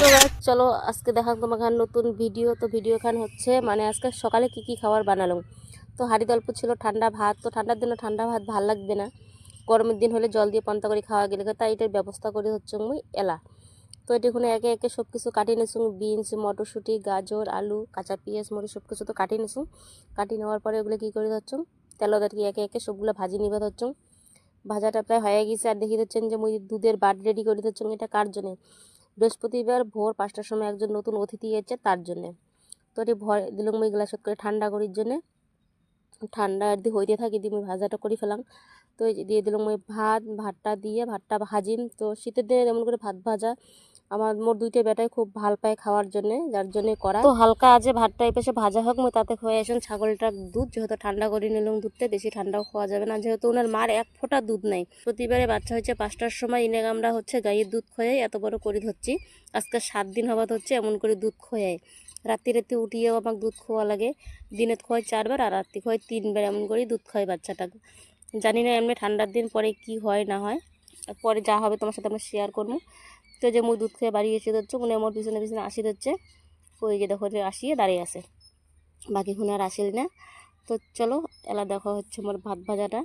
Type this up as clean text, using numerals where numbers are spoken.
তো গাইস চলো আজকে দেখাম তোমাকে নতুন ভিডিও। তো ভিডিও খান হচ্ছে মানে আজকে সকালে কি খাবার বানালাম। তো হাঁড়ি অল্প ছিল, ঠান্ডা ভাত, তো ঠান্ডার দিনে ঠান্ডা ভাত ভাল লাগবে না, গরমের দিন হলে জল দিয়ে পান্তা করে খাওয়া গেলে, তাই এটার ব্যবস্থা করে হচ্ছে মুই এলা। তো এটিখানে একে একে সব কিছু কাটিয়ে নিয়েছি, বিনস, মটরশুঁটি, গাজর, আলু, কাঁচা পেঁয়াজ, মরিচ সব কিছু তো কাটিয়ে নিয়েছি। কাটিয়ে নেওয়ার পরে এগুলো কী করে হচ্ছে তেলত আর কি একে একে সবগুলো ভাজি নিবে হচ্ছে। ভাজাটা প্রায় হয়ে গেছে, আর দেখি দিচ্ছেন যে মুই দুধের বাট রেডি করে দিচ্ছি। এটা কার জন্যে? বৃহস্পতিবার ভোর 5টার সময় একজন নতুন অতিথি এসেছে তার জন্যে। তো এটি ভয় দিলাম মুই গ্লাসত করে ঠান্ডা করার জন্যে। ঠান্ডা আর দিয়ে হইতে থাকি দিয়ে মুই ভাজাটা করে ফেলাম। তো এই যে দিয়ে দিলাম মুই ভাতটা দিয়ে ভাতটা ভাজিম। তো শীতের দিনে যেমন করে ভাত ভাজা মোর দুইটা বেটাই খুব ভাল পায় খাওয়ার জন্যে, যার জন্যে করা। তো হালকা আছে ভাতটা এই পাশে ভাজা হোক, মুই তাতে খোয়া আসেন ছাগলটার দুধ, যেহেতু ঠান্ডা করে নিলাম দুধটা, বেশি ঠান্ডাও খাওয়া যাবে না, যেহেতু ওনার মার এক ফোঁটা দুধ নাই। প্রতিবারে বাচ্চা হচ্ছে 5টার সময়, ইনে আমরা হচ্ছে গাইয়ের দুধ খোয়াই এত বড় করে ধরছি। আজকে 7 দিন হবাত হচ্ছে এমন করে দুধ খোয়াই। রাত্রি উঠিয়েও আমাকে দুধ খাওয়া লাগে। দিনে খোয়াই 4বার আর রাত্রি খোয়াই 3বার, এমন করেই দুধ খাওয়াই বাচ্চাটাকে। জানি না এমনি ঠান্ডার দিন পরে কি হয় না হয়, পরে যা হবে তোমার সাথে আমরা শেয়ার করবো। তো যে মুই দুধ খেয়ে বাড়ি এসে যাচ্ছে, মনে আমার পিছনে পিছনে আসি যাচ্ছে। ওই যে দেখো যে আসিয়ে দাঁড়িয়ে আছে, বাকি খুনে আর আসিল না। তো চলো এলা দেখো হচ্ছে মোর ভাত ভাজাটা।